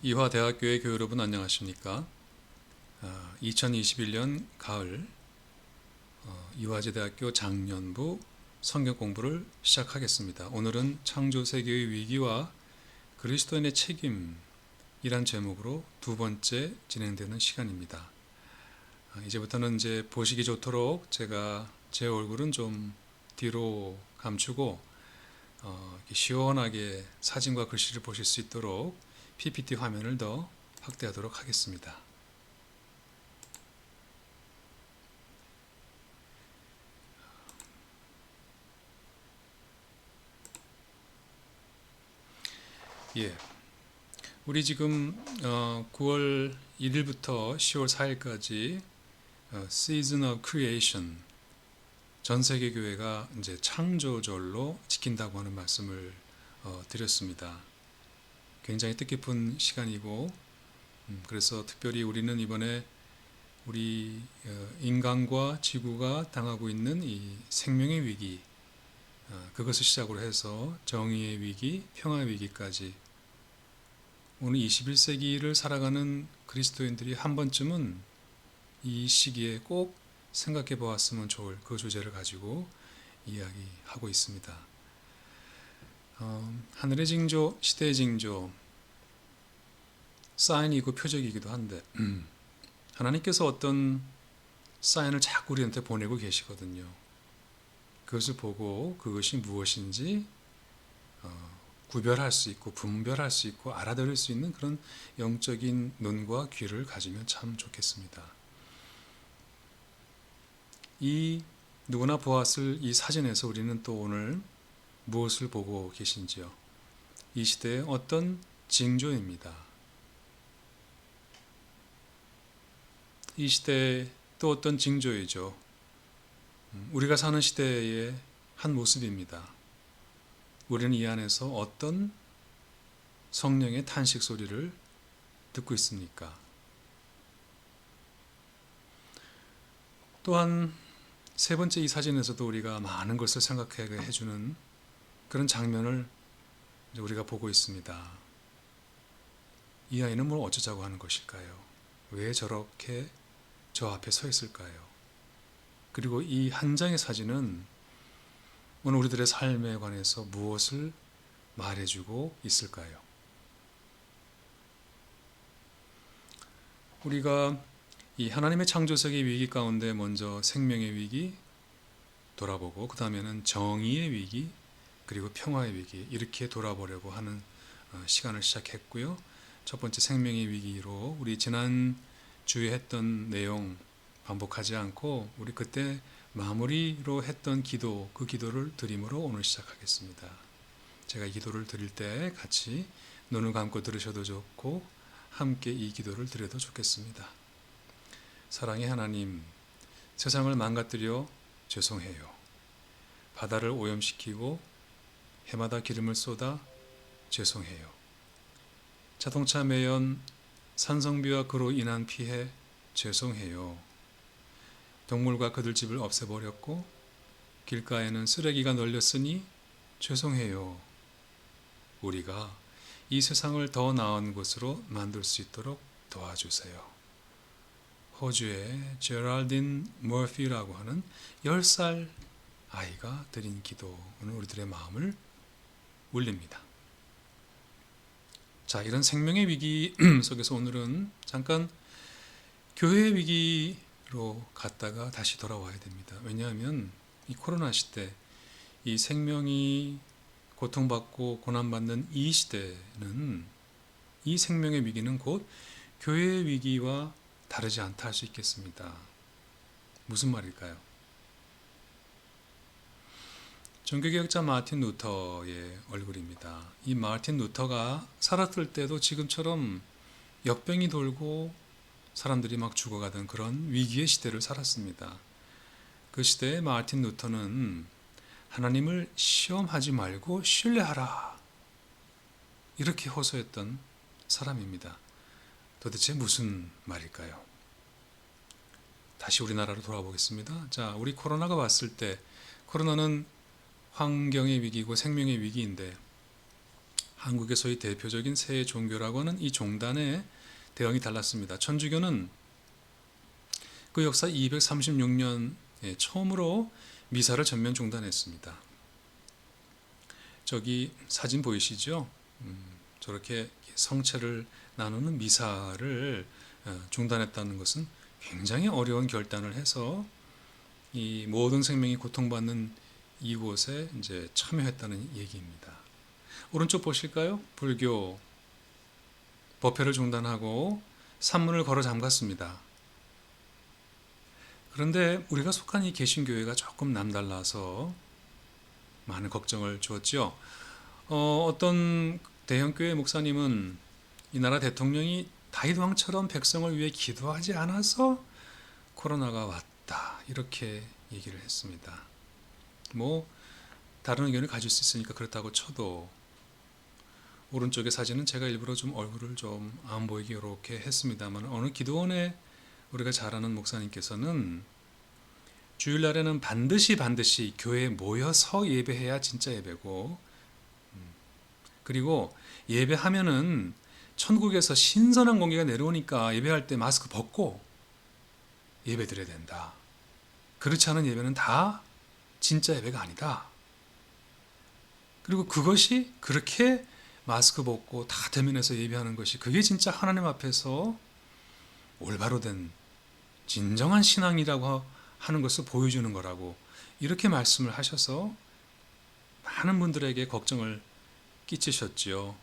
이화대학교의 교회 여러분 안녕하십니까? 2021년 가을 이화제대학교 장년부 성경 공부를 시작하겠습니다. 오늘은 창조세계의 위기와 그리스도인의 책임이란 제목으로 두 번째 진행되는 시간입니다. 이제부터는 이제 보시기 좋도록 제가 제 얼굴은 좀 뒤로 감추고 이렇게 시원하게 사진과 글씨를 보실 수 있도록 PPT 화면을 더 확대하도록 하겠습니다. 예, 우리 지금 9월 1일부터 10월 4일까지 Season of Creation 전 세계 교회가 이제 창조절로 지킨다고 하는 말씀을 드렸습니다. 굉장히 뜻깊은 시간이고 그래서 특별히 우리는 이번에 우리 인간과 지구가 당하고 있는 이 생명의 위기 그것을 시작으로 해서 정의의 위기, 평화의 위기까지 오늘 21세기를 살아가는 그리스도인들이 한 번쯤은 이 시기에 꼭 생각해 보았으면 좋을 그 주제를 가지고 이야기하고 있습니다. 하늘의 징조, 시대의 징조, 사인이고 표적이기도 한데 하나님께서 어떤 사인을 자꾸 우리한테 보내고 계시거든요. 그것을 보고 그것이 무엇인지 구별할 수 있고 분별할 수 있고 알아들을 수 있는 그런 영적인 눈과 귀를 가지면 참 좋겠습니다. 이 누구나 보았을 이 사진에서 우리는 또 오늘 무엇을 보고 계신지요? 이 시대의 어떤 징조입니다. 이 시대의 또 어떤 징조이죠. 우리가 사는 시대의 한 모습입니다. 우리는 이 안에서 어떤 성령의 탄식 소리를 듣고 있습니까? 또한 세 번째 이 사진에서도 우리가 많은 것을 생각하게 해주는 그런 장면을 우리가 보고 있습니다. 이 아이는 뭘 어쩌자고 하는 것일까요? 왜 저렇게 저 앞에 서 있을까요? 그리고 이 한 장의 사진은 오늘 우리들의 삶에 관해서 무엇을 말해주고 있을까요? 우리가 이 하나님의 창조세계 위기 가운데 먼저 생명의 위기 돌아보고 그 다음에는 정의의 위기 그리고 평화의 위기 이렇게 돌아보려고 하는 시간을 시작했고요. 첫 번째 생명의 위기로 우리 지난 주에 했던 내용 반복하지 않고 우리 그때 마무리로 했던 기도 그 기도를 드림으로 오늘 시작하겠습니다. 제가 이 기도를 드릴 때 같이 눈을 감고 들으셔도 좋고 함께 이 기도를 드려도 좋겠습니다. 사랑의 하나님, 세상을 망가뜨려 죄송해요. 바다를 오염시키고 해마다 기름을 쏟아 죄송해요. 자동차 매연, 산성비와 그로 인한 피해 죄송해요. 동물과 그들 집을 없애버렸고 길가에는 쓰레기가 널렸으니 죄송해요. 우리가 이 세상을 더 나은 곳으로 만들 수 있도록 도와주세요. 호주의 제랄딘 머피라고 하는 10살 아이가 드린 기도는 우리들의 마음을 울립니다. 자, 이런 생명의 위기 속에서 오늘은 잠깐 교회의 위기로 갔다가 다시 돌아와야 됩니다. 왜냐하면 이 코로나 시대, 이 생명이 고통받고 고난받는 이 시대는 이 생명의 위기는 곧 교회의 위기와 다르지 않다 할 수 있겠습니다. 무슨 말일까요? 종교개혁자 마틴 루터의 얼굴입니다. 이 마틴 루터가 살았을 때도 지금처럼 역병이 돌고 사람들이 막 죽어가던 그런 위기의 시대를 살았습니다. 그 시대에 마틴 루터는 하나님을 시험하지 말고 신뢰하라 이렇게 호소했던 사람입니다. 도대체 무슨 말일까요? 다시 우리나라로 돌아보겠습니다. 자, 우리 코로나가 왔을 때 코로나는 환경의 위기고 생명의 위기인데 한국의 소위 대표적인 새 종교라고 하는 이 종단의 대응이 달랐습니다. 천주교는 그 역사 236년에 처음으로 미사를 전면 중단했습니다. 저기 사진 보이시죠? 저렇게 성체를 나누는 미사를 중단했다는 것은 굉장히 어려운 결단을 해서 이 모든 생명이 고통받는 이곳에 이제 참여했다는 얘기입니다. 오른쪽 보실까요? 불교 법회를 중단하고 산문을 걸어 잠갔습니다. 그런데 우리가 속한 이 개신교회가 조금 남달라서 많은 걱정을 주었죠. 어떤 대형교회 목사님은 이 나라 대통령이 다윗 왕처럼 백성을 위해 기도하지 않아서 코로나가 왔다 이렇게 얘기를 했습니다. 뭐 다른 의견을 가질 수 있으니까 그렇다고 쳐도 오른쪽의 사진은 제가 일부러 좀 얼굴을 좀 안 보이게 이렇게 했습니다만 어느 기도원에 우리가 잘 아는 목사님께서는 주일날에는 반드시 교회에 모여서 예배해야 진짜 예배고 그리고 예배하면은 천국에서 신선한 공기가 내려오니까 예배할 때 마스크 벗고 예배 드려야 된다. 그렇지 않은 예배는 다 진짜 예배가 아니다. 그리고 그것이 그렇게 마스크 벗고 다 대면해서 예배하는 것이 그게 진짜 하나님 앞에서 올바로 된 진정한 신앙이라고 하는 것을 보여주는 거라고 이렇게 말씀을 하셔서 많은 분들에게 걱정을 끼치셨지요.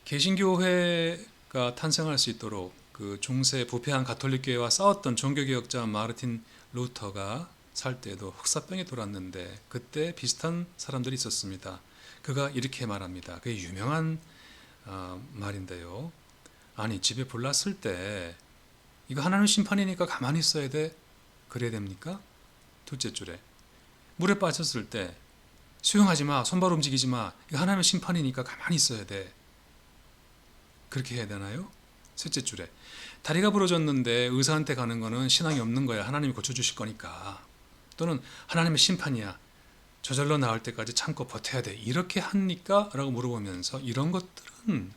개신교회가 탄생할 수 있도록 그 중세 부패한 가톨릭교회와 싸웠던 종교개혁자 마르틴 루터가 살 때도 흑사병이 돌았는데 그때 비슷한 사람들이 있었습니다. 그가 이렇게 말합니다. 그게 유명한 말인데요. 아니 집에 불 났을 때 이거 하나님 심판이니까 가만히 있어야 돼? 그래야 됩니까? 둘째 줄에 물에 빠졌을 때 수영하지 마, 손발 움직이지 마. 이거 하나님의 심판이니까 가만히 있어야 돼. 그렇게 해야 되나요? 셋째 줄에 다리가 부러졌는데 의사한테 가는 거는 신앙이 없는 거야. 하나님이 고쳐주실 거니까. 또는 하나님의 심판이야. 저절로 나을 때까지 참고 버텨야 돼. 이렇게 합니까? 라고 물어보면서 이런 것들은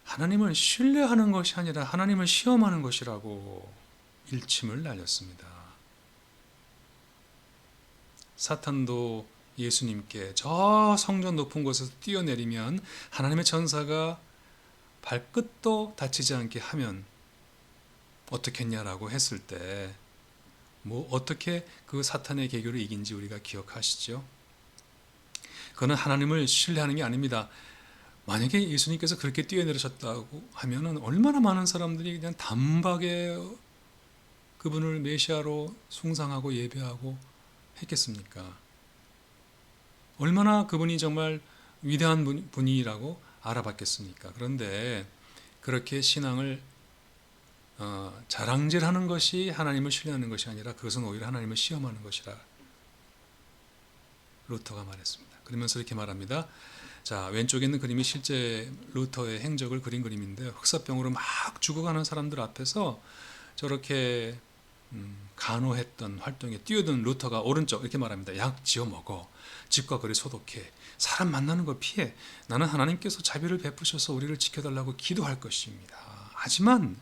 하나님을 신뢰하는 것이 아니라 하나님을 시험하는 것이라고 일침을 날렸습니다. 사탄도 예수님께 저 성전 높은 곳에서 뛰어내리면 하나님의 천사가 발끝도 다치지 않게 하면 어떻겠냐라고 했을 때 뭐 어떻게 그 사탄의 계교를 이긴지 우리가 기억하시죠? 그거는 하나님을 신뢰하는 게 아닙니다. 만약에 예수님께서 그렇게 뛰어내리셨다고 하면은 얼마나 많은 사람들이 그냥 단박에 그분을 메시아로 숭상하고 예배하고 했겠습니까? 얼마나 그분이 정말 위대한 분이라고 알아봤겠습니까? 그런데 그렇게 신앙을 자랑질하는 것이 하나님을 신뢰하는 것이 아니라 그것은 오히려 하나님을 시험하는 것이라 루터가 말했습니다. 그러면서 이렇게 말합니다. 자, 왼쪽에 있는 그림이 실제 루터의 행적을 그린 그림인데 흑사병으로 막 죽어가는 사람들 앞에서 저렇게 간호했던 활동에 뛰어든 루터가 오른쪽 이렇게 말합니다. 약 지어 먹어. 집과 거리 소독해. 사람 만나는 걸 피해. 나는 하나님께서 자비를 베푸셔서 우리를 지켜달라고 기도할 것입니다. 하지만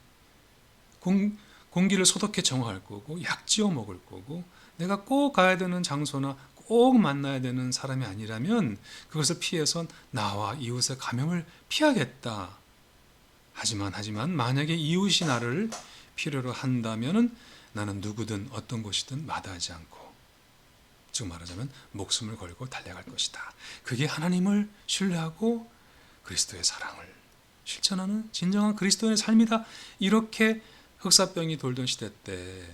공기를 소독해 정화할 거고 약 지어 먹을 거고 내가 꼭 가야 되는 장소나 꼭 만나야 되는 사람이 아니라면 그것을 피해서 나와 이웃의 감염을 피하겠다. 하지만 만약에 이웃이 나를 필요로 한다면은 나는 누구든 어떤 곳이든 마다하지 않고 즉 말하자면 목숨을 걸고 달려갈 것이다. 그게 하나님을 신뢰하고 그리스도의 사랑을 실천하는 진정한 그리스도의 삶이다. 이렇게 흑사병이 돌던 시대 때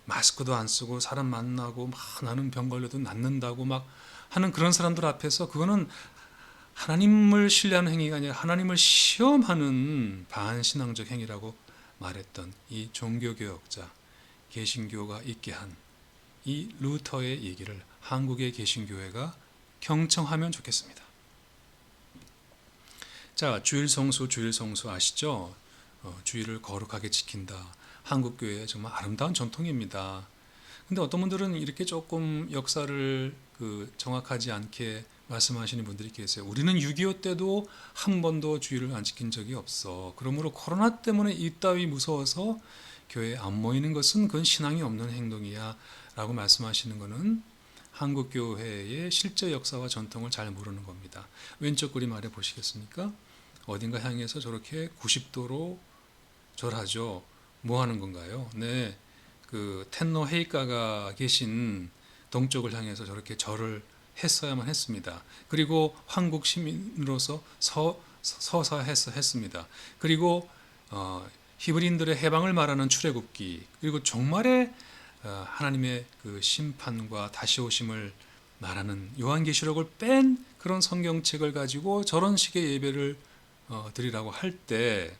마스크도 안 쓰고 사람 만나고 막 나는 병 걸려도 낫는다고 막 하는 그런 사람들 앞에서 그거는 하나님을 신뢰하는 행위가 아니라 하나님을 시험하는 반신앙적 행위라고 말했던 이 종교개혁자 개신교가 있게 한 이 루터의 얘기를 한국의 개신교회가 경청하면 좋겠습니다. 자, 주일 성수 아시죠? 주일을 거룩하게 지킨다. 한국교회의 정말 아름다운 전통입니다. 근데 어떤 분들은 이렇게 조금 역사를 정확하지 않게 말씀하시는 분들이 계세요. 우리는 6.25 때도 한 번도 주의를 안 지킨 적이 없어. 그러므로 코로나 때문에 이따위 무서워서 교회에 안 모이는 것은 그건 신앙이 없는 행동이야 라고 말씀하시는 것은 한국 교회의 실제 역사와 전통을 잘 모르는 겁니다. 왼쪽 그림 아래 보시겠습니까? 어딘가 향해서 저렇게 90도로 절하죠. 뭐 하는 건가요? 네, 텐노 헤이카가 계신 동쪽을 향해서 저렇게 절을 했어야만 했습니다. 그리고 한국 시민으로서 서사했습니다. 그리고 히브리인들의 해방을 말하는 출애굽기, 그리고 종말의 하나님의 심판과 다시 오심을 말하는 요한계시록을 뺀 그런 성경책을 가지고 저런 식의 예배를 드리라고 할 때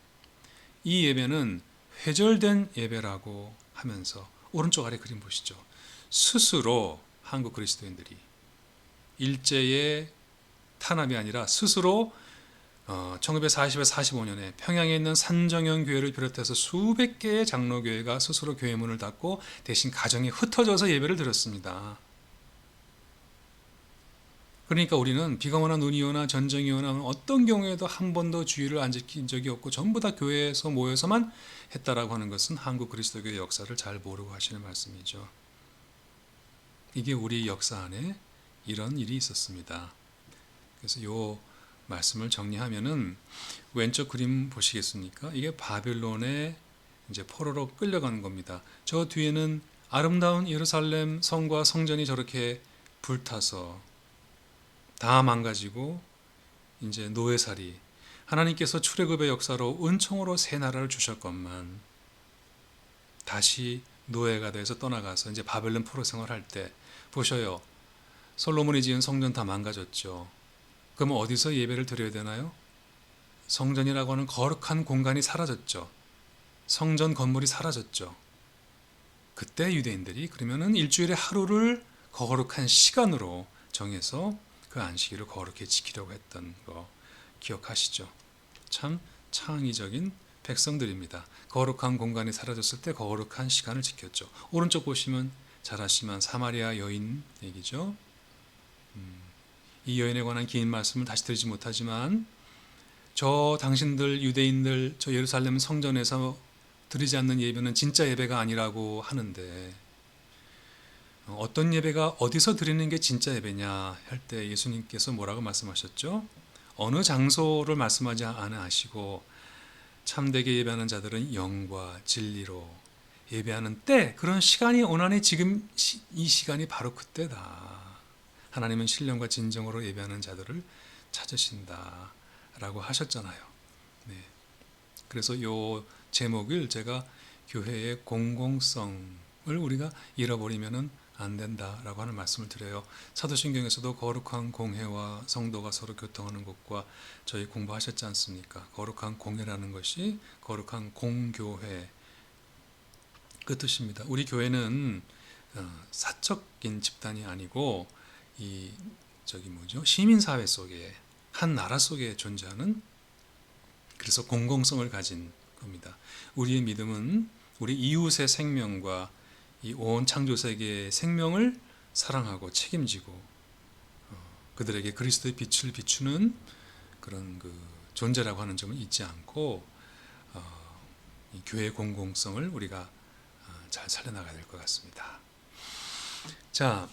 이 예배는 회절된 예배라고 하면서 오른쪽 아래 그림 보시죠. 스스로 한국 그리스도인들이 일제의 탄압이 아니라 스스로 1940에서 45년에 평양에 있는 산정형 교회를 비롯해서 수백 개의 장로교회가 스스로 교회 문을 닫고 대신 가정에 흩어져서 예배를 드렸습니다. 그러니까 우리는 비가 오나 눈이 오나 전쟁이 오나 어떤 경우에도 한 번도 주의를 안 지킨 적이 없고 전부 다 교회에서 모여서만 했다라고 하는 것은 한국 그리스도교의 역사를 잘 모르고 하시는 말씀이죠. 이게 우리 역사 안에 이런 일이 있었습니다. 그래서 요 말씀을 정리하면은 왼쪽 그림 보시겠습니까? 이게 바빌론에 이제 포로로 끌려가는 겁니다. 저 뒤에는 아름다운 예루살렘 성과 성전이 저렇게 불타서 다 망가지고 이제 노예살이, 하나님께서 출애굽의 역사로 은총으로 새 나라를 주셨건만 다시 노예가 돼서 떠나가서 이제 바벨론 포로 생활할 때 보셔요. 솔로몬이 지은 성전 다 망가졌죠. 그럼 어디서 예배를 드려야 되나요? 성전이라고 하는 거룩한 공간이 사라졌죠. 성전 건물이 사라졌죠. 그때 유대인들이 그러면은 일주일에 하루를 거룩한 시간으로 정해서 그 안식일을 거룩히 지키려고 했던 거 기억하시죠? 참 창의적인 백성들입니다. 거룩한 공간이 사라졌을 때 거룩한 시간을 지켰죠. 오른쪽 보시면 잘 아시지만 사마리아 여인 얘기죠. 이 여인에 관한 긴 말씀을 다시 드리지 못하지만 저 당신들 유대인들 저 예루살렘 성전에서 드리지 않는 예배는 진짜 예배가 아니라고 하는데 어떤 예배가 어디서 드리는 게 진짜 예배냐 할 때 예수님께서 뭐라고 말씀하셨죠? 어느 장소를 말씀하지 않으시고 참되게 예배하는 자들은 영과 진리로 예배하는 때, 그런 시간이 오나니 지금 이 시간이 바로 그때다. 하나님은 신령과 진정으로 예배하는 자들을 찾으신다 라고 하셨잖아요. 네. 그래서 이 제목을 제가 교회의 공공성을 우리가 잃어버리면 안 된다라고 하는 말씀을 드려요. 사도신경에서도 거룩한 공회와 성도가 서로 교통하는 것과 저희 공부하셨지 않습니까? 거룩한 공회라는 것이 거룩한 공교회 그 뜻입니다. 우리 교회는 사적인 집단이 아니고 시민사회 속에 한 나라 속에 존재하는, 그래서 공공성을 가진 겁니다. 우리의 믿음은 우리 이웃의 생명과 이 온 창조 세계의 생명을 사랑하고 책임지고 그들에게 그리스도의 빛을 비추는 그런 존재라고 하는 점을 잊지 않고 이 교회의 공공성을 우리가 잘 살려나가야 될 것 같습니다. 자,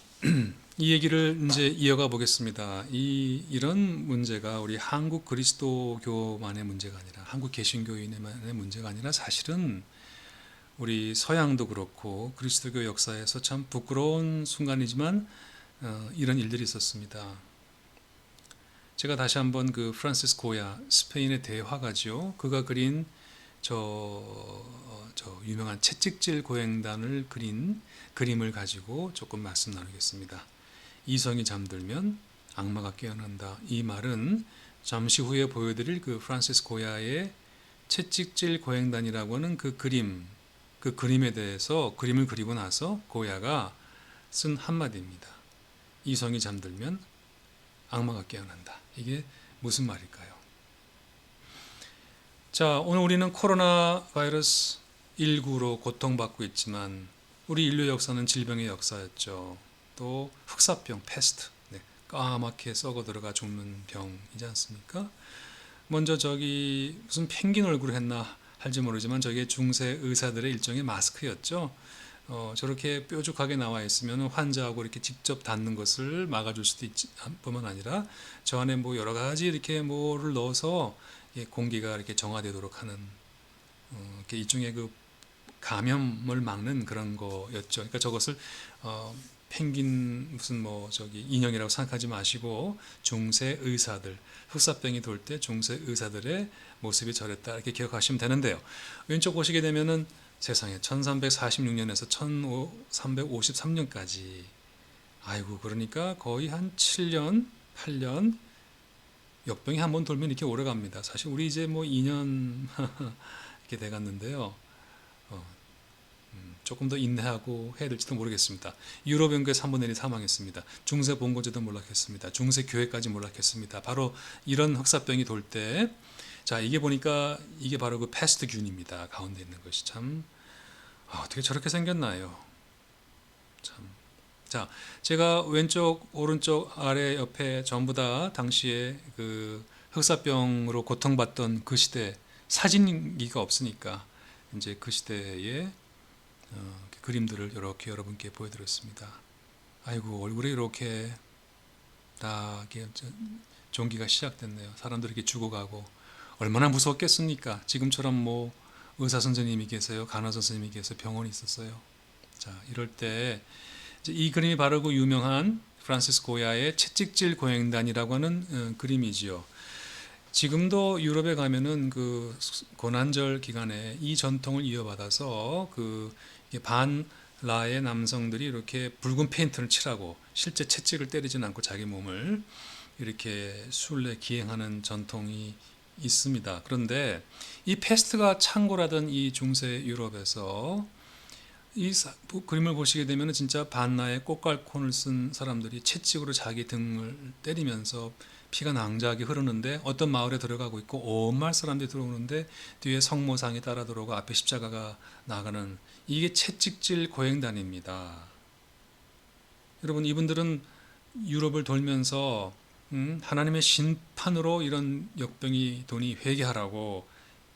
이 얘기를 이제 이어가 보겠습니다. 이런 문제가 우리 한국 그리스도교만의 문제가 아니라 한국 개신교인만의 문제가 아니라 사실은 우리 서양도 그렇고 그리스도교 역사에서 참 부끄러운 순간이지만 이런 일들이 있었습니다. 제가 다시 한번 프란시스 고야, 스페인의 대화가죠. 그가 그린 저 유명한 채찍질 고행단을 그린 그림을 가지고 조금 말씀 나누겠습니다. 이성이 잠들면 악마가 깨어난다. 이 말은 잠시 후에 보여드릴 프란시스 고야의 채찍질 고행단이라고 하는 그 그림에 대해서 그림을 그리고 나서 고야가 쓴 한마디입니다. 이성이 잠들면 악마가 깨어난다. 이게 무슨 말일까요? 자, 오늘 우리는 코로나 바이러스 19로 고통받고 있지만 우리 인류 역사는 질병의 역사였죠. 또 흑사병, 패스트, 네, 까맣게 썩어 들어가 죽는 병이지 않습니까? 먼저 저기 무슨 펭귄 얼굴을 했나 할지 모르지만 저게 중세 의사들의 일종의 마스크였죠. 저렇게 뾰족하게 나와 있으면 환자하고 이렇게 직접 닿는 것을 막아줄 수도 있지, 뿐만 아니라 저 안에 뭐 여러 가지 이렇게 뭐를 넣어서 공기가 이렇게 정화되도록 하는 이렇게 일종의 그 감염을 막는 그런 거였죠. 그러니까 저것을 펭귄 무슨 뭐 저기 인형이라고 생각하지 마시고 중세 의사들 흑사병이 돌 때 중세 의사들의 모습이 저랬다 이렇게 기억하시면 되는데요. 왼쪽 보시게 되면은 세상에 1346년에서 1353년까지 아이고 그러니까 거의 한 7년 8년 역병이 한 번 돌면 이렇게 오래 갑니다. 사실 우리 이제 뭐 2년 이렇게 돼 갔는데요. 조금 더 인내하고 해야 될지도 모르겠습니다. 유럽 연구의 3분의 1이 사망했습니다. 중세 본거지도 몰락했습니다. 중세 교회까지 몰락했습니다. 바로 이런 흑사병이 돌 때, 자 이게 보니까 이게 바로 그 패스트균입니다. 가운데 있는 것이 참 어떻게 저렇게 생겼나요? 참. 자, 제가 왼쪽, 오른쪽, 아래, 옆에 전부 다 당시에 그 흑사병으로 고통받던 그 시대 사진기가 없으니까 이제 그 시대에 그림들을 이렇게 여러분께 보여드렸습니다. 아이고 얼굴에 이렇게 다 종기가 시작됐네요. 사람들이 이렇게 죽어가고 얼마나 무서웠겠습니까? 지금처럼 뭐 의사 선생님이 계세요, 간호사 선생님이 계세요, 병원이 있었어요. 자 이럴 때 이 그림이 바로 그 유명한 프란시스 고야의 채찍질 고행단이라고 하는 그림이지요. 지금도 유럽에 가면은 그 고난절 기간에 이 전통을 이어받아서 그 반라의 남성들이 이렇게 붉은 페인트를 칠하고 실제 채찍을 때리진 않고 자기 몸을 이렇게 순례 기행하는 전통이 있습니다. 그런데 이 패스트가 창궐하던 이 중세 유럽에서 이 그림을 보시게 되면 진짜 반나의 꽃갈콘을 쓴 사람들이 채찍으로 자기 등을 때리면서 피가 낭자하게 흐르는데 어떤 마을에 들어가고 있고 온 마을 사람들이 들어오는데 뒤에 성모상이 따라 들어오고 앞에 십자가가 나가는 이게 채찍질 고행단입니다. 여러분 이분들은 유럽을 돌면서 하나님의 심판으로 이런 역병이 도니 회개하라고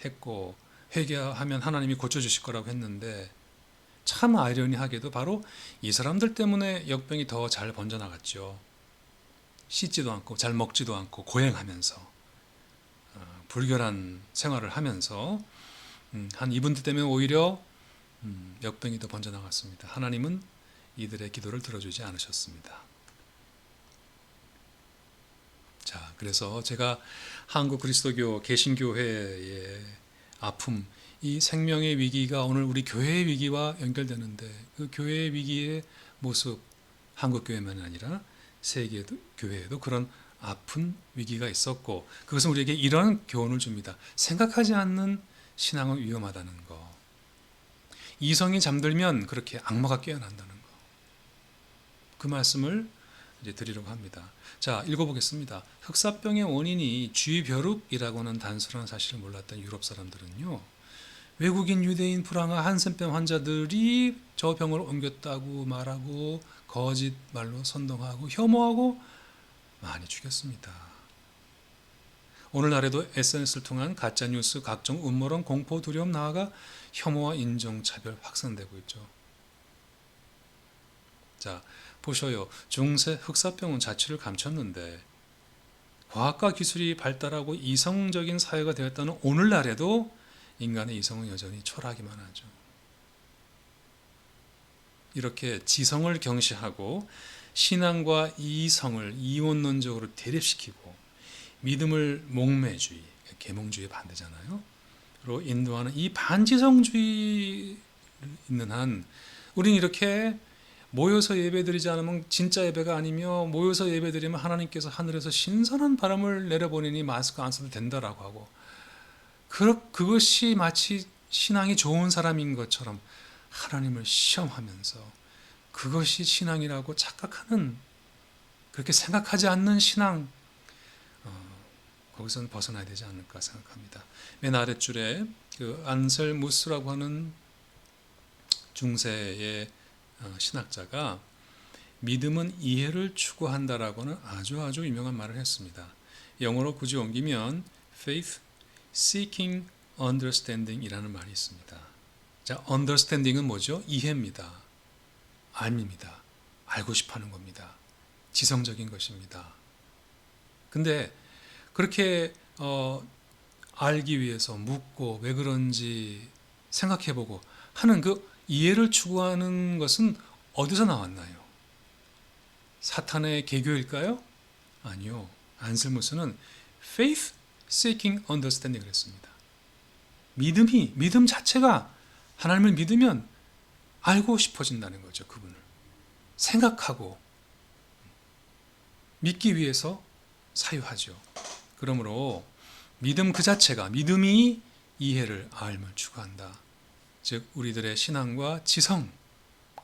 했고 회개하면 하나님이 고쳐주실 거라고 했는데 참 아이러니하게도 바로 이 사람들 때문에 역병이 더 잘 번져나갔죠. 씻지도 않고 잘 먹지도 않고 고행하면서 불결한 생활을 하면서 한 이분들 때문에 오히려 역병이 더 번져나갔습니다. 하나님은 이들의 기도를 들어주지 않으셨습니다. 자, 그래서 제가 한국 그리스도교 개신교회의 아픔, 이 생명의 위기가 오늘 우리 교회의 위기와 연결되는데 그 교회의 위기의 모습, 한국 교회만이 아니라 세계 교회에도 그런 아픈 위기가 있었고 그것은 우리에게 이런 교훈을 줍니다. 생각하지 않는 신앙은 위험하다는 거. 이성이 잠들면 그렇게 악마가 깨어난다는 거. 그 말씀을 이제 드리려고 합니다. 자, 읽어보겠습니다. 흑사병의 원인이 쥐벼룩이라고 하는 단순한 사실을 몰랐던 유럽 사람들은요. 외국인 유대인 불황아 한센병 환자들이 저 병을 옮겼다고 말하고 거짓말로 선동하고 혐오하고 많이 죽였습니다. 오늘날에도 SNS를 통한 가짜뉴스, 각종 음모론, 공포, 두려움 나아가 혐오와 인종차별 확산되고 있죠. 자, 보셔요. 중세 흑사병은 자취를 감췄는데 과학과 기술이 발달하고 이성적인 사회가 되었다는 오늘날에도 인간의 이성은 여전히 초라하기만 하죠. 이렇게 지성을 경시하고 신앙과 이성을 이원론적으로 대립시키고 믿음을 목매주의, 계몽주의 반대잖아요. 로 인도하는 이 반지성주의 있는 한 우리는 이렇게 모여서 예배드리지 않으면 진짜 예배가 아니며 모여서 예배드리면 하나님께서 하늘에서 신선한 바람을 내려보내니 마스크 안 써도 된다라고 하고 그것이 마치 신앙이 좋은 사람인 것처럼 하나님을 시험하면서 그것이 신앙이라고 착각하는 그렇게 생각하지 않는 신앙 거기서는 벗어나야 되지 않을까 생각합니다. 맨 아랫줄에 그 안셀무스라고 하는 중세의 신학자가 믿음은 이해를 추구한다라고는 아주 유명한 말을 했습니다. 영어로 굳이 옮기면 faith seeking understanding 이라는 말이 있습니다. 자, understanding은 뭐죠? 이해입니다. 알입니다. 알고 싶어 하는 겁니다. 지성적인 것입니다. 근데 그렇게 알기 위해서 묻고 왜 그런지 생각해보고 하는 그 이해를 추구하는 것은 어디서 나왔나요? 사탄의 계교일까요? 아니요. 안셀무스는 faith seeking understanding을 했습니다. 믿음 자체가 하나님을 믿으면 알고 싶어진다는 거죠. 그분을 생각하고 믿기 위해서 사유하죠. 그러므로 믿음 그 자체가 믿음이 이해를 알을 추구한다. 즉 우리들의 신앙과 지성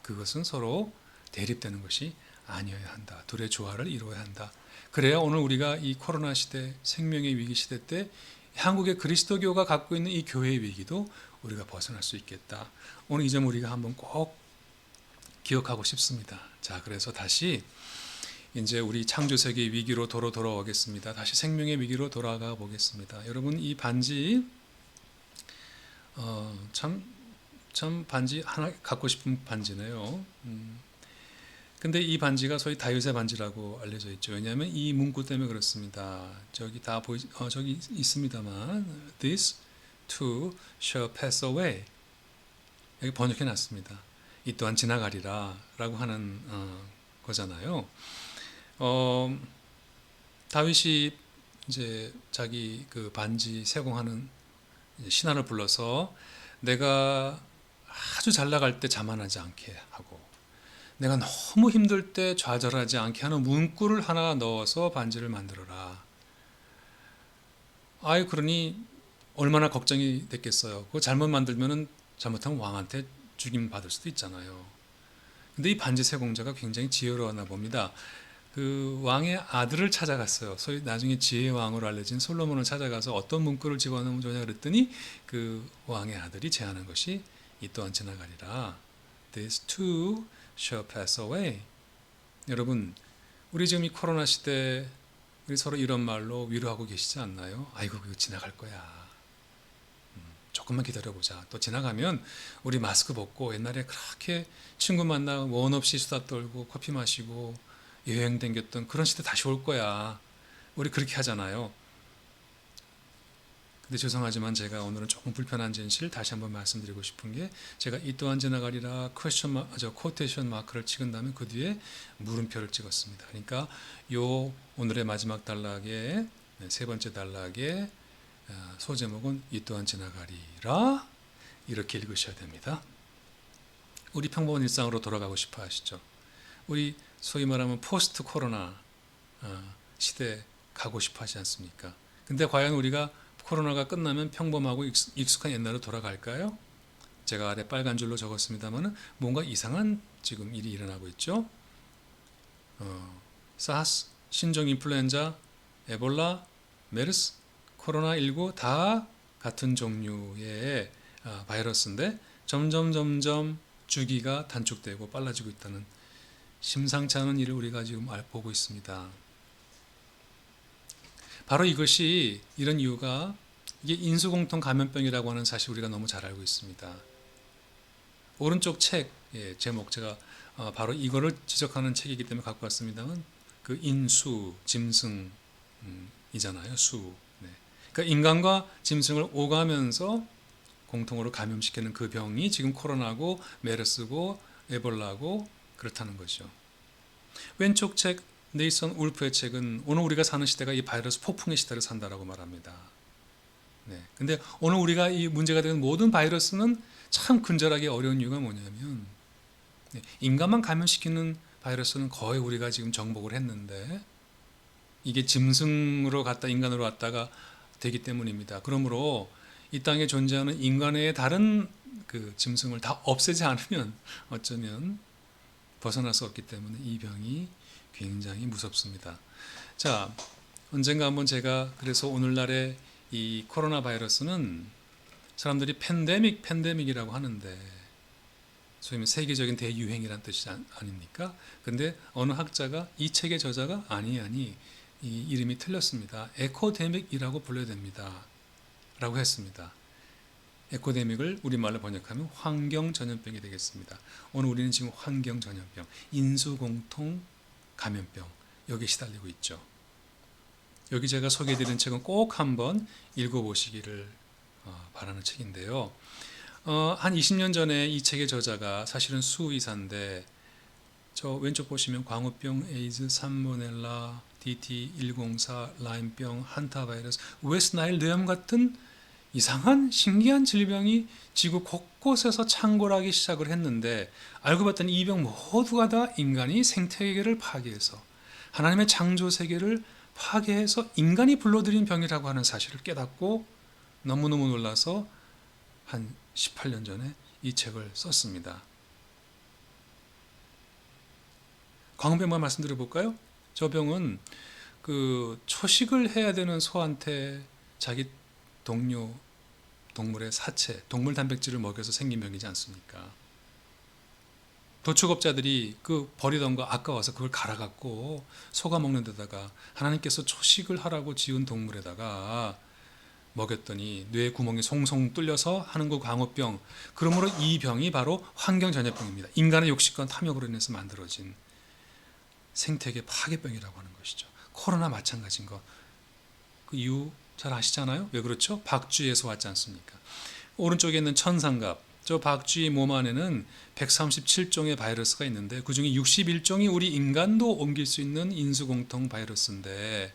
그것은 서로 대립되는 것이 아니어야 한다. 둘의 조화를 이루어야 한다. 그래야 오늘 우리가 이 코로나 시대 생명의 위기 시대 때 한국의 그리스도교가 갖고 있는 이 교회의 위기도 우리가 벗어날 수 있겠다. 오늘 이 점 우리가 한번 꼭 기억하고 싶습니다. 자, 그래서 다시 이제 우리 창조세계의 위기로 돌아오겠습니다. 다시 생명의 위기로 돌아가 보겠습니다. 여러분 이 반지 참 반지 하나 갖고 싶은 반지네요. 근데 이 반지가 소위 다윗의 반지라고 알려져 있죠. 왜냐하면 이 문구 때문에 그렇습니다. 저기 저기 있습니다만 This too shall pass away. 여기 번역해 놨습니다. 이 또한 지나가리라 라고 하는 거잖아요. 다윗이 이제 자기 그 반지 세공하는 신하를 불러서 내가 아주 잘 나갈 때 자만하지 않게 하고 내가 너무 힘들 때 좌절하지 않게 하는 문구를 하나 넣어서 반지를 만들어라. 그러니 얼마나 걱정이 됐겠어요. 그거 잘못 만들면은 잘못하면 왕한테 죽임 받을 수도 있잖아요. 근데 이 반지 세공자가 굉장히 지혜로웠나 봅니다. 그 왕의 아들을 찾아갔어요. 소위 나중에 지혜의 왕으로 알려진 솔로몬을 찾아가서 어떤 문구를 집어넣으면 좋냐 그랬더니 그 왕의 아들이 제안한 것이 이 또한 지나가리라. This too shall pass away. 여러분, 우리 지금 이 코로나 시대 우리 서로 이런 말로 위로하고 계시지 않나요? 아이고, 그거 지나갈 거야. 조금만 기다려보자. 또 지나가면 우리 마스크 벗고 옛날에 그렇게 친구 만나 원 없이 수다 떨고 커피 마시고 여행 댕겼던 그런 시대 다시 올 거야. 우리 그렇게 하잖아요. 근데 죄송하지만 제가 오늘은 조금 불편한 진실 다시 한번 말씀드리고 싶은 게 제가 이 또한 지나가리라 코테이션 마크를 찍은 다음에 그 뒤에 물음표를 찍었습니다. 그러니까 요 오늘의 마지막 단락의 세 번째 단락의 소제목은 이 또한 지나가리라 이렇게 읽으셔야 됩니다. 우리 평범한 일상으로 돌아가고 싶어 하시죠. 우리 소위 말하면 포스트 코로나 시대 가고 싶어 하지 않습니까? 근데 과연 우리가 코로나가 끝나면 평범하고 익숙한 옛날로 돌아갈까요? 제가 아래 빨간 줄로 적었습니다만 뭔가 이상한 지금 일이 일어나고 있죠. 사스, 신종 인플루엔자, 에볼라, 메르스, 코로나19 다 같은 종류의 바이러스인데 점점 주기가 단축되고 빨라지고 있다는 심상치 않은 일을 우리가 지금 보고 있습니다. 바로 이것이 이런 이유가 이게 인수공통 감염병이라고 하는 사실 우리가 너무 잘 알고 있습니다. 오른쪽 책 제목 제가 바로 이거를 지적하는 책이기 때문에 갖고 왔습니다만 그 인수 짐승이잖아요. 수. 네. 그러니까 인간과 짐승을 오가면서 공통으로 감염시키는 그 병이 지금 코로나고 메르스고 에볼라고 그렇다는 거죠. 왼쪽 책 네이선 울프의 책은 오늘 우리가 사는 시대가 이 바이러스 폭풍의 시대를 산다라고 말합니다. 네. 근데 오늘 우리가 이 문제가 되는 모든 바이러스는 참 근절하기 어려운 이유가 뭐냐면 인간만 감염시키는 바이러스는 거의 우리가 지금 정복을 했는데 이게 짐승으로 갔다 인간으로 왔다가 되기 때문입니다. 그러므로 이 땅에 존재하는 인간의 다른 그 짐승을 다 없애지 않으면 어쩌면 벗어날 수 없기 때문에 이 병이 굉장히 무섭습니다. 자, 언젠가 한번 제가 그래서 오늘날의 이 코로나 바이러스는 사람들이 팬데믹이라고 하는데 소위 말해 세계적인 대유행이란 뜻이 아닙니까? 근데 어느 학자가 이 책의 저자가 아니 이 이름이 틀렸습니다. 에코데믹이라고 불러야 됩니다. 라고 했습니다. 에코데믹을 우리말로 번역하면 환경 전염병이 되겠습니다. 오늘 우리는 지금 환경 전염병, 인수공통 감염병 여기에 시달리고 있죠. 여기 제가 소개해드린 책은 꼭 한번 읽어보시기를 바라는 책인데요. 한 20년 전에 이 책의 저자가 사실은 수의사인데 저 왼쪽 보시면 광우병, 에이즈, 살모넬라, DT104, 라임병, 한타바이러스, 웨스트나일 뇌암 같은 이상한 신기한 질병이 지구 곳곳에서 창궐하기 시작을 했는데 알고 봤더니 이 병 모두가 다 인간이 생태계를 파괴해서 하나님의 창조 세계를 파괴해서 인간이 불러들인 병이라고 하는 사실을 깨닫고 너무너무 놀라서 한 18년 전에 이 책을 썼습니다. 광우병만 말씀드려 볼까요? 저 병은 그 초식을 해야 되는 소한테 자기 동료 동물의 사체, 동물 단백질을 먹여서 생긴 병이지 않습니까? 도축업자들이 그 버리던 거 아까워서 그걸 갈아갖고 소가 먹는 데다가 하나님께서 초식을 하라고 지은 동물에다가 먹였더니 뇌 구멍이 송송 뚫려서 하는 그 광우병. 그러므로 이 병이 바로 환경전염병입니다. 인간의 욕심과 탐욕으로 인해서 만들어진 생태계 파괴병이라고 하는 것이죠. 코로나 마찬가지인 것. 그 이유 잘 아시잖아요? 왜 그렇죠? 박쥐에서 왔지 않습니까? 오른쪽에 있는 천상갑. 저 박쥐 몸 안에는 137종의 바이러스가 있는데 그중에 61종이 우리 인간도 옮길 수 있는 인수공통 바이러스인데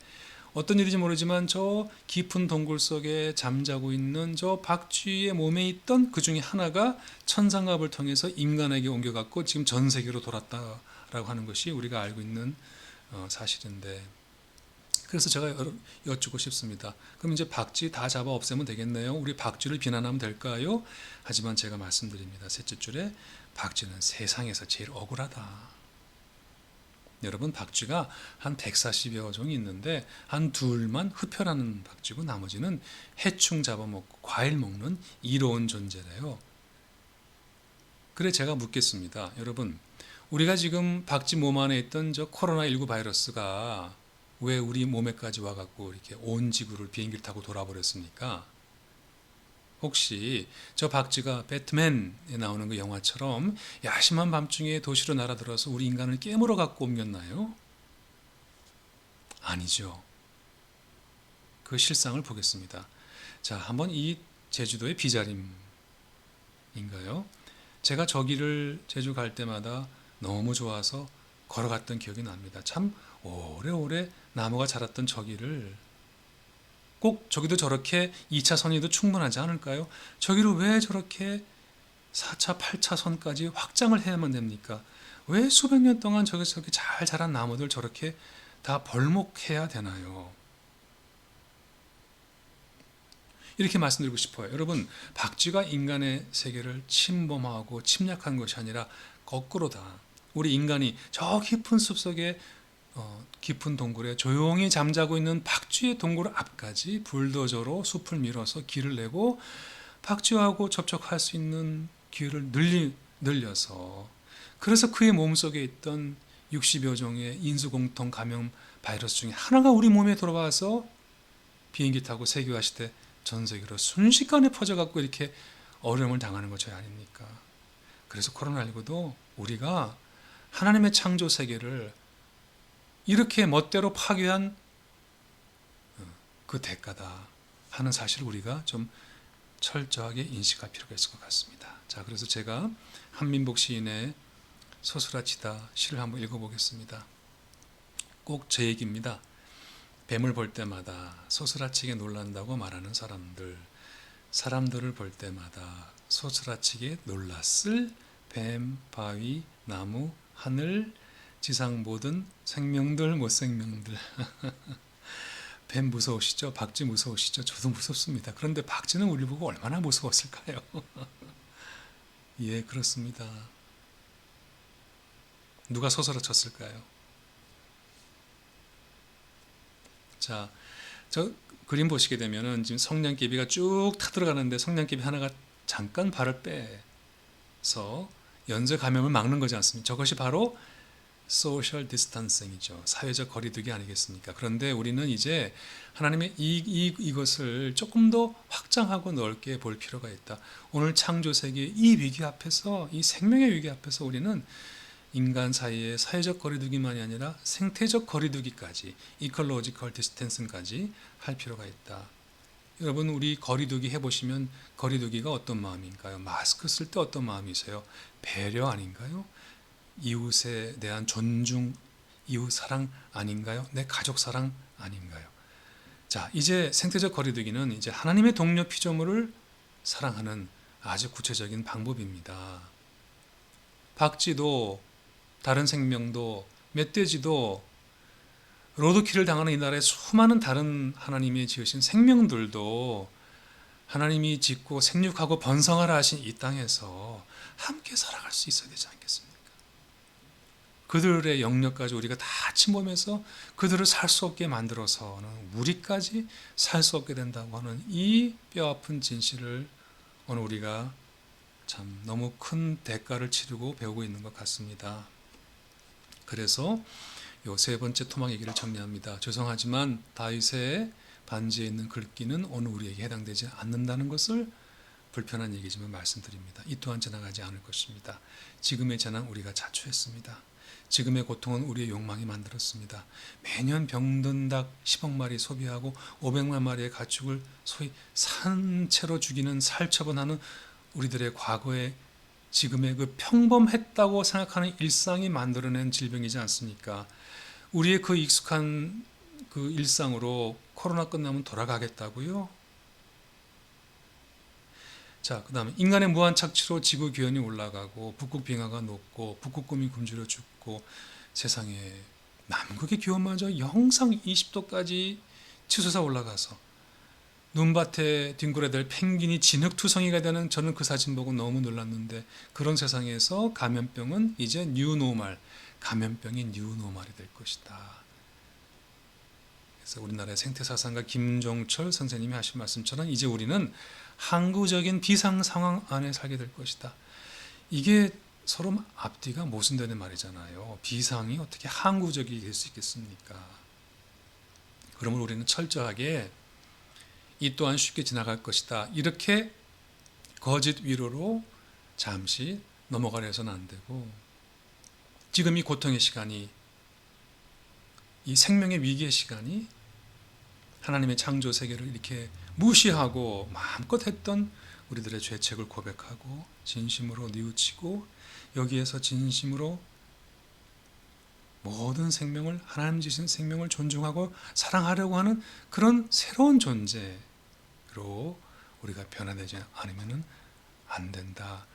어떤 일인지 모르지만 저 깊은 동굴 속에 잠자고 있는 저 박쥐의 몸에 있던 그 중에 하나가 천상갑을 통해서 인간에게 옮겨갔고 지금 전 세계로 돌았다라고 하는 것이 우리가 알고 있는 사실인데 그래서 제가 여쭙고 싶습니다. 그럼 이제 박쥐 다 잡아 없애면 되겠네요. 우리 박쥐를 비난하면 될까요? 하지만 제가 말씀드립니다. 셋째 줄에 박쥐는 세상에서 제일 억울하다. 여러분 박쥐가 한 140여 종이 있는데 한 둘만 흡혈하는 박쥐고 나머지는 해충 잡아먹고 과일 먹는 이로운 존재래요. 그래 제가 묻겠습니다. 여러분 우리가 지금 박쥐 몸 안에 있던 저 코로나19 바이러스가 왜 우리 몸에까지 와갖고 이렇게 온 지구를 비행기를 타고 돌아버렸습니까? 혹시 저 박쥐가 배트맨에 나오는 그 영화처럼 야심한 밤중에 도시로 날아들어서 우리 인간을 깨물어 갖고 옮겼나요? 아니죠. 그 실상을 보겠습니다. 자, 한번 이 제주도의 비자림인가요? 제가 저기를 제주 갈 때마다 너무 좋아서 걸어갔던 기억이 납니다. 참 오래오래 나무가 자랐던 저기를 꼭 저기도 저렇게 2차선이도 충분하지 않을까요? 저기를 왜 저렇게 4차, 8차선까지 확장을 해야만 됩니까? 왜 수백 년 동안 저렇게 잘 자란 나무들 저렇게 다 벌목해야 되나요? 이렇게 말씀드리고 싶어요. 여러분, 박쥐가 인간의 세계를 침범하고 침략한 것이 아니라 거꾸로다. 우리 인간이 저 깊은 숲속에 깊은 동굴에 조용히 잠자고 있는 박쥐의 동굴 앞까지 불도저로 숲을 밀어서 길을 내고 박쥐하고 접촉할 수 있는 기회를 늘려서 그래서 그의 몸속에 있던 60여 종의 인수공통 감염 바이러스 중에 하나가 우리 몸에 들어와서 비행기 타고 세계화 시대 전 세계로 순식간에 퍼져갖고 이렇게 어려움을 당하는 것이 아닙니까? 그래서 코로나19도 우리가 하나님의 창조 세계를 이렇게 멋대로 파괴한 그 대가다 하는 사실을 우리가 좀 철저하게 인식할 필요가 있을 것 같습니다. 자, 그래서 제가 한민복 시인의 소스라치다 시를 한번 읽어보겠습니다. 꼭 제 얘기입니다. 뱀을 볼 때마다 소스라치게 놀란다고 말하는 사람들을 볼 때마다 소스라치게 놀랐을 뱀, 바위, 나무, 하늘, 지상 모든 생명들, 못생명들. 뱀 무서우시죠? 박쥐 무서우시죠? 저도 무섭습니다. 그런데 박쥐는 우리 보고 얼마나 무서웠을까요? 예, 그렇습니다. 누가 소스라쳤을까요? 자, 저 그림 보시게 되면은 지금 성냥개비가 쭉 타들어가는데 성냥개비 하나가 잠깐 발을 빼서 연쇄 감염을 막는 거지 않습니까? 저것이 바로 소셜 디스턴싱이죠. 사회적 거리두기 아니겠습니까? 그런데 우리는 이제 하나님의 이것을 조금 더 확장하고 넓게 볼 필요가 있다. 오늘 창조세계의 이 위기 앞에서, 이 생명의 위기 앞에서 우리는 인간 사이의 사회적 거리두기만이 아니라 생태적 거리두기까지, 이컬로지컬 디스턴싱까지 할 필요가 있다. 여러분, 우리 거리두기 해보시면 거리두기가 어떤 마음인가요? 마스크 쓸 때 어떤 마음이세요? 배려 아닌가요? 이웃에 대한 존중, 이웃 사랑 아닌가요? 내 가족 사랑 아닌가요? 자, 이제 생태적 거리두기는 이제 하나님의 동료 피조물을 사랑하는 아주 구체적인 방법입니다. 박쥐도, 다른 생명도, 멧돼지도, 로드킬을 당하는 이 나라의 수많은 다른 하나님이 지으신 생명들도 하나님이 짓고 생육하고 번성하라 하신 이 땅에서 함께 살아갈 수 있어야 되지 않겠습니까? 그들의 영역까지 우리가 다 침범해서 그들을 살 수 없게 만들어서는 우리까지 살 수 없게 된다고 하는 이 뼈아픈 진실을 오늘 우리가 참 너무 큰 대가를 치르고 배우고 있는 것 같습니다. 그래서 요 세 번째 토막 얘기를 정리합니다. 죄송하지만 다윗의 반지에 있는 글귀는 오늘 우리에게 해당되지 않는다는 것을 불편한 얘기지만 말씀드립니다. 이 또한 지나가지 않을 것입니다. 지금의 재난 우리가 자초했습니다. 지금의 고통은 우리의 욕망이 만들었습니다. 매년 병든 닭 10억 마리 소비하고 500만 마리의 가축을 소위 산채로 죽이는 살처분하는 우리들의 과거의 지금의 그 평범했다고 생각하는 일상이 만들어낸 질병이지 않습니까? 우리의 그 익숙한 그 일상으로 코로나 끝나면 돌아가겠다고요? 자, 그 다음에 인간의 무한 착취로 지구 기온이 올라가고 북극 빙하가 녹고 북극곰이 굶주려 죽고 세상에 남극의 기온마저 영상 20도까지 치솟아 올라가서 눈밭에 뒹굴어댈 펭귄이 진흙투성이가 되는, 저는 그 사진 보고 너무 놀랐는데, 그런 세상에서 감염병은 이제 뉴노멀, 감염병이 뉴노멀이 될 것이다. 그래서 우리나라의 생태사상가 김종철 선생님이 하신 말씀처럼 이제 우리는 항구적인 비상 상황 안에 살게 될 것이다. 이게 서로 앞뒤가 모순되는 말이잖아요. 비상이 어떻게 항구적이 될 수 있겠습니까? 그러면 우리는 철저하게 이 또한 쉽게 지나갈 것이다. 이렇게 거짓 위로로 잠시 넘어가려 해서는 안 되고, 지금 이 고통의 시간이, 이 생명의 위기의 시간이 하나님의 창조 세계를 이렇게 무시하고 마음껏 했던 우리들의 죄책을 고백하고 진심으로 뉘우치고 여기에서 진심으로 모든 생명을, 하나님 주신 생명을 존중하고 사랑하려고 하는 그런 새로운 존재로 우리가 변화되지 않으면 안 된다.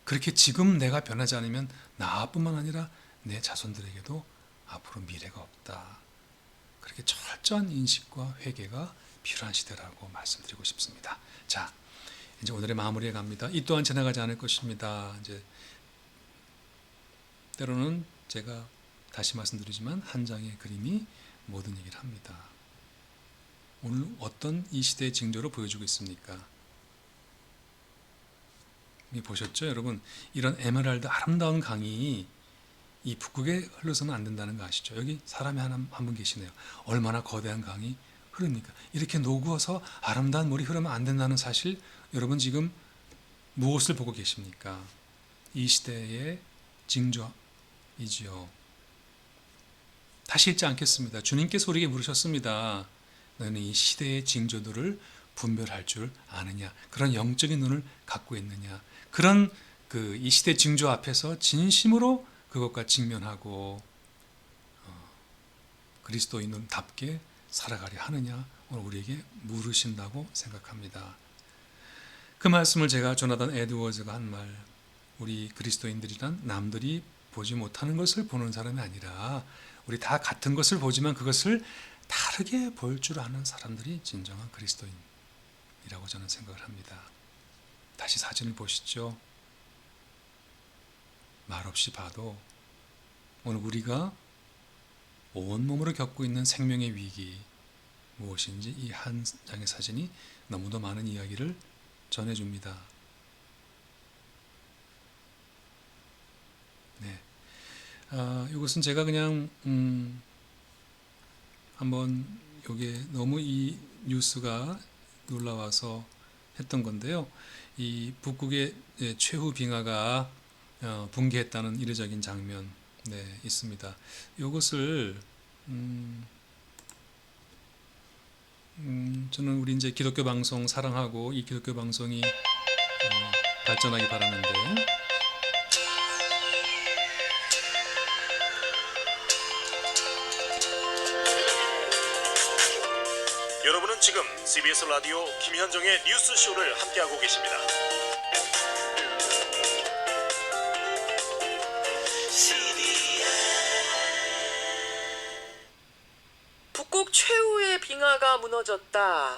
그렇게 지금 내가 변하지 않으면 나뿐만 아니라 내 자손들에게도 앞으로 미래가 없다. 그렇게 철저한 인식과 회개가 필요한 시대라고 말씀드리고 싶습니다. 자, 이제 오늘의 마무리에 갑니다. 이 또한 지나가지 않을 것입니다. 이제 때로는 제가 다시 말씀드리지만 한 장의 그림이 모든 얘기를 합니다. 오늘 어떤 이 시대의 징조를 보여주고 있습니까? 보셨죠, 여러분? 이런 에메랄드 아름다운 강이 이 북극에 흘러서는 안 된다는 거 아시죠? 여기 사람이 한 분 계시네요. 얼마나 거대한 강이 흐릅니까? 이렇게 녹아서 아름다운 물이 흐르면 안 된다는 사실, 여러분 지금 무엇을 보고 계십니까? 이 시대의 징조이지요. 다시 읽지 않겠습니다. 주님께서 우리에게 물으셨습니다. 너는 이 시대의 징조들을 분별할 줄 아느냐? 그런 영적인 눈을 갖고 있느냐? 그런 이 시대 징조 앞에서 진심으로 그것과 직면하고 그리스도인답게 살아가려 하느냐? 오늘 우리에게 물으신다고 생각합니다. 그 말씀을 제가 조나단 에드워즈가 한 말, 우리 그리스도인들이란 남들이 보지 못하는 것을 보는 사람이 아니라 우리 다 같은 것을 보지만 그것을 다르게 볼 줄 아는 사람들이 진정한 그리스도인이라고 저는 생각을 합니다. 다시 사진을 보시죠. 말없이 봐도 오늘 우리가 온몸으로 겪고 있는 생명의 위기 무엇인지 이 한 장의 사진이 너무도 많은 이야기를 전해줍니다. 이것은 제가 그냥 한번 요게 너무 이 뉴스가 놀라워서 했던 건데요. 이 북극의 최후 빙하가 붕괴했다는 이례적인 장면 있습니다. 이것을 저는 우리 이제 기독교 방송 사랑하고 이 기독교 방송이 발전하기 바라는데 여러분은 지금 CBS 라디오 김현정의 뉴스쇼를 함께하고 계십니다. 북극 최후의 빙하가 무너졌다.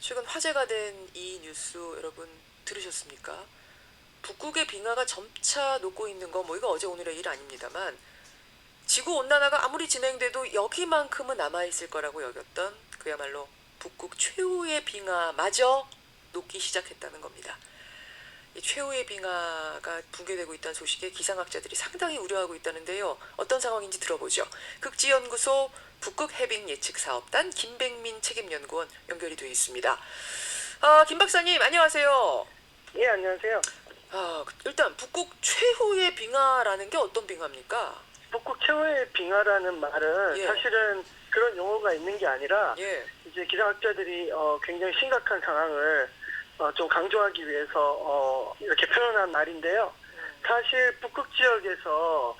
최근 화제가 된 이 뉴스 여러분 들으셨습니까? 북극의 빙하가 점차 녹고 있는 거 이거 어제 오늘의 일 아닙니다만 지구 온난화가 아무리 진행돼도 여기만큼은 남아있을 거라고 여겼던 그야말로 북극 최후의 빙하마저 녹기 시작했다는 겁니다. 이 최후의 빙하가 붕괴되고 있다는 소식에 기상학자들이 상당히 우려하고 있다는데요. 어떤 상황인지 들어보죠. 극지연구소 북극해빙 예측사업단 김백민 책임연구원 연결이 되어 있습니다. 김 박사님 안녕하세요. 예, 안녕하세요. 일단 북극 최후의 빙하라는 게 어떤 빙하입니까? 북극 최후의 빙하라는 말은 예. 사실은 그런 용어가 있는 게 아니라 예. 이제 기상학자들이 굉장히 심각한 상황을 좀 강조하기 위해서 이렇게 표현한 말인데요. 사실 북극 지역에서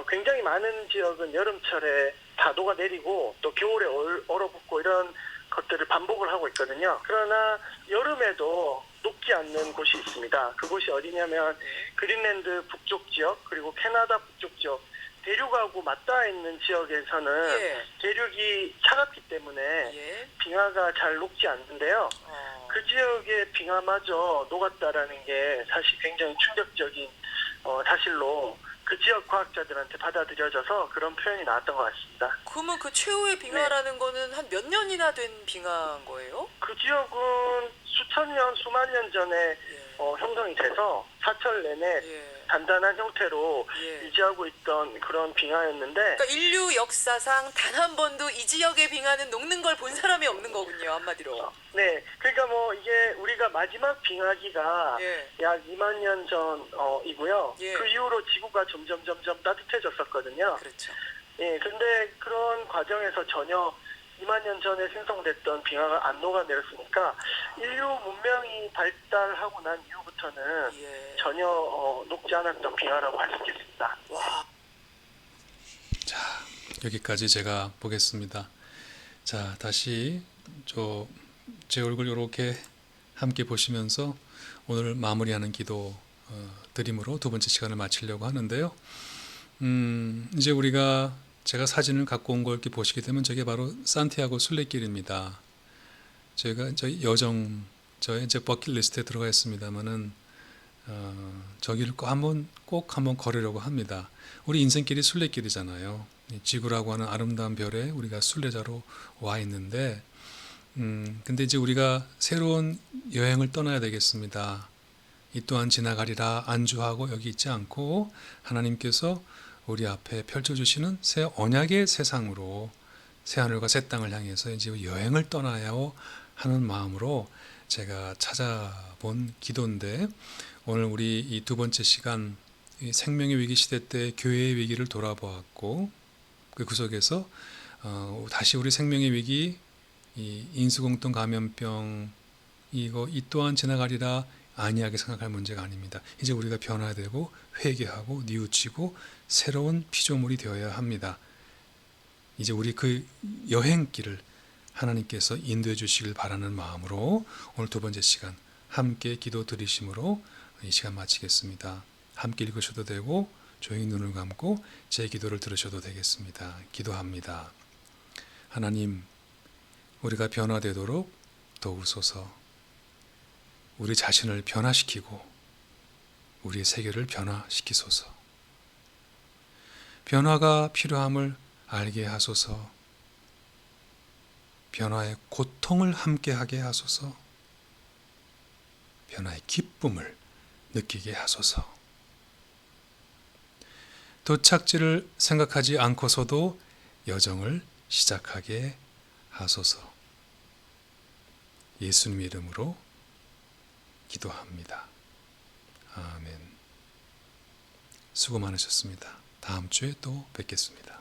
굉장히 많은 지역은 여름철에 파도가 내리고 또 겨울에 얼어붙고 이런 것들을 반복을 하고 있거든요. 그러나 여름에도 녹지 않는 곳이 있습니다. 그곳이 어디냐면 그린랜드 북쪽 지역 그리고 캐나다 북쪽 지역 대륙하고 맞닿아 있는 지역에서는 예. 대륙이 차갑기 때문에 예. 빙하가 잘 녹지 않는데요. 그 지역의 빙하마저 녹았다라는 게 사실 굉장히 충격적인 사실로 그 지역 과학자들한테 받아들여져서 그런 표현이 나왔던 것 같습니다. 그러면 그 최후의 빙하라는 거는 한 몇 년이나 된 빙하인 거예요? 그 지역은 수천 년, 수만 년 전에 예. 형성이 돼서 사철 내내 예. 단단한 형태로 예. 유지하고 있던 그런 빙하였는데 그러니까 인류 역사상 단 한 번도 이 지역의 빙하는 녹는 걸 본 사람이 없는 거군요, 한마디로. 네, 그러니까 이게 우리가 마지막 빙하기가 예. 약 2만 년 전이고요. 예. 그 이후로 지구가 점점 따뜻해졌었거든요. 그렇죠. 예, 근데 그런 과정에서 전혀 2만 년 전에 생성됐던 빙하가 안 녹아내렸으니까 인류 문명이 발달하고 난 이후부터는 예. 전혀 녹지 않았던 빙하라고 할 수 있겠습니다. 와. 자, 여기까지 제가 보겠습니다. 자, 다시 제 얼굴 이렇게 함께 보시면서 오늘 마무리하는 기도 드림으로 두 번째 시간을 마치려고 하는데요. 이제 제가 사진을 갖고 온 걸 이렇게 보시게 되면 저게 바로 산티아고 순례길입니다. 저희 저의 이제 버킷리스트에 들어가 있습니다만은 저기를 꼭 한번 걸으려고 합니다. 우리 인생길이 순례길이잖아요. 지구라고 하는 아름다운 별에 우리가 순례자로 와 있는데, 근데 이제 우리가 새로운 여행을 떠나야 되겠습니다. 이 또한 지나가리라 안주하고 여기 있지 않고 하나님께서 우리 앞에 펼쳐주시는 새 언약의 세상으로 새 하늘과 새 땅을 향해서 이제 여행을 떠나야 하는 마음으로 제가 찾아본 기도인데 오늘 우리 이 두 번째 시간 이 생명의 위기 시대 때 교회의 위기를 돌아보았고 그 속에서 다시 우리 생명의 위기 이 인수공통 감염병 이 또한 지나가리라 안이하게 생각할 문제가 아닙니다. 이제 우리가 변화되고 회개하고 뉘우치고 새로운 피조물이 되어야 합니다. 이제 우리 그 여행길을 하나님께서 인도해 주시길 바라는 마음으로 오늘 두 번째 시간 함께 기도 드리심으로 이 시간 마치겠습니다. 함께 읽으셔도 되고 조용히 눈을 감고 제 기도를 들으셔도 되겠습니다. 기도합니다. 하나님, 우리가 변화되도록 도우소서. 우리 자신을 변화시키고 우리의 세계를 변화시키소서. 변화가 필요함을 알게 하소서. 변화의 고통을 함께하게 하소서. 변화의 기쁨을 느끼게 하소서. 도착지를 생각하지 않고서도 여정을 시작하게 하소서. 예수님 이름으로 기도합니다. 아멘. 수고 많으셨습니다. 다음 주에 또 뵙겠습니다.